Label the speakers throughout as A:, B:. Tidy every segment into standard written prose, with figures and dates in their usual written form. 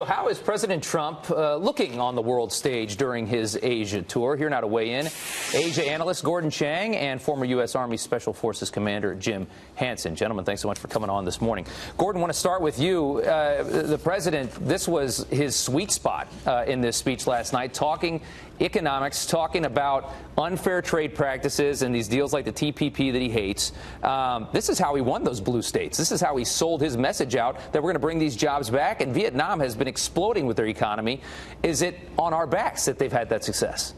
A: How is President Trump looking on the world stage during his Asia tour? Here now to weigh in, Asia analyst Gordon Chang and former U.S. Army Special Forces Commander Jim Hansen. Gentlemen, thanks so much for coming on this morning. Gordon, I want to start with you. The president, this was his sweet spot in this speech last night, talking economics, talking about unfair trade practices and these deals like the TPP that he hates. This is how he won those blue states. This is how he sold his message out that we're going to bring these jobs back. And Vietnam has been exploding with their economy. Is it on our backs that they've had that success?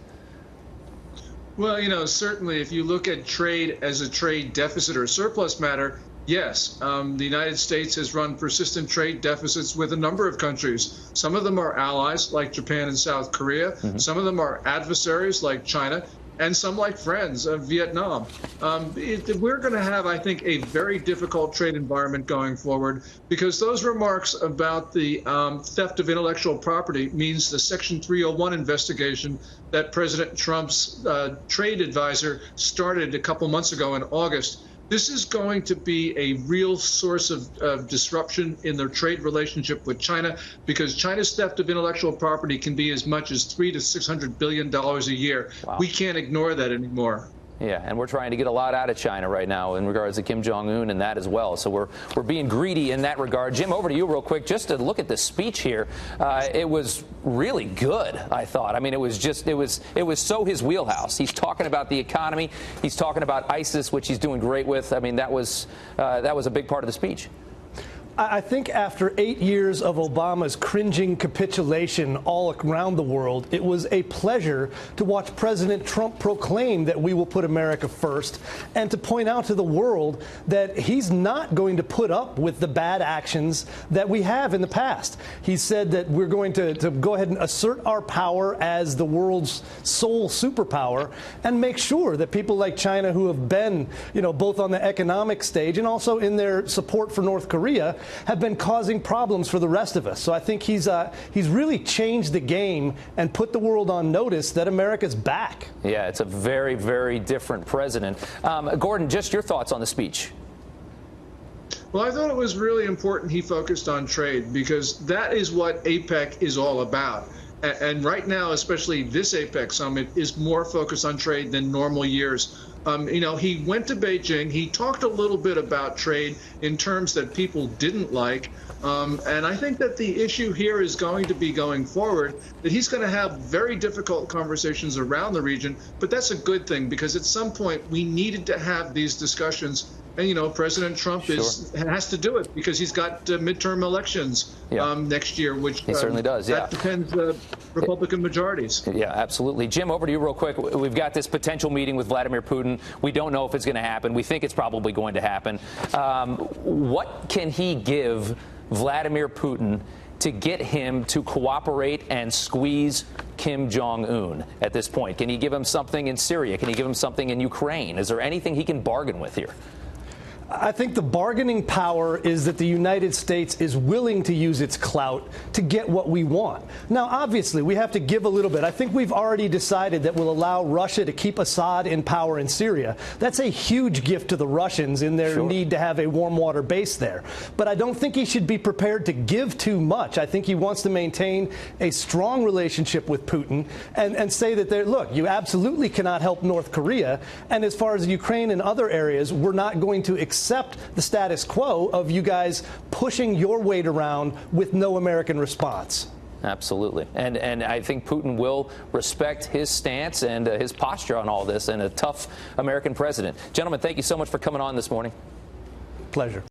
B: Well, certainly if you look at trade as a trade deficit or surplus matter, yes, the United States has run persistent trade deficits with a number of countries. Some of them are allies like Japan and South Korea. Some of them are adversaries like China, and some like friends of Vietnam. We're going to have, I think, a very difficult trade environment going forward, because those remarks about the theft of intellectual property means the Section 301 investigation that President Trump's trade advisor started a couple months ago in August. This is going to be a real source of disruption in their trade relationship with China, because China's theft of intellectual property can be as much as $300 to $600 billion a year.
A: Wow.
B: We can't ignore that anymore.
A: Yeah, and we're trying to get a lot out of China right now in regards to Kim Jong-un and that as well. So we're being greedy in that regard. Jim, over to you real quick, just to look at the speech here. It was really good, I thought. I mean, it was so his wheelhouse. He's talking about the economy. He's talking about ISIS, which he's doing great with. I mean, that was a big part of the speech.
C: I think after 8 years of Obama's cringing capitulation all around the world, it was a pleasure to watch President Trump proclaim that we will put America first, and to point out to the world that he's not going to put up with the bad actions that we have in the past. He said that we're going to go ahead and assert our power as the world's sole superpower and make sure that people like China, who have been, both on the economic stage and also in their support for North Korea, have been causing problems for the rest of us. So I think he's really changed the game and put the world on notice that America's back.
A: Yeah, it's a very, very different president. Gordon, just your thoughts on the speech.
B: Well, I thought it was really important he focused on trade, because that is what APEC is all about. And right now, especially this APEC summit, is more focused on trade than normal years. He went to Beijing. He talked a little bit about trade in terms that people didn't like. And I think that the issue here is going to be, going forward, that he's going to have very difficult conversations around the region. But that's a good thing, because at some point we needed to have these discussions. And, President Trump has to do it, because he's got midterm elections next year, which
A: he certainly does.
B: That depends Republican majorities.
A: Yeah, absolutely. Jim, over to you real quick. We've got this potential meeting with Vladimir Putin. We don't know if it's going to happen. We think it's probably going to happen. What can he give Vladimir Putin to get him to cooperate and squeeze Kim Jong-un at this point? Can he give him something in Syria? Can he give him something in Ukraine? Is there anything he can bargain with here?
C: I think the bargaining power is that the United States is willing to use its clout to get what we want. Now, obviously, we have to give a little bit. I think we've already decided that we'll allow Russia to keep Assad in power in Syria. That's a huge gift to the Russians in their need to have a warm water base there. But I don't think he should be prepared to give too much. I think he wants to maintain a strong relationship with Putin and say that, look, you absolutely cannot help North Korea. And as far as Ukraine and other areas, we're not going to accept the status quo of you guys pushing your weight around with no American response.
A: Absolutely. And I think Putin will respect his stance and his posture on all this, and a tough American president. Gentlemen, thank you so much for coming on this morning.
C: Pleasure.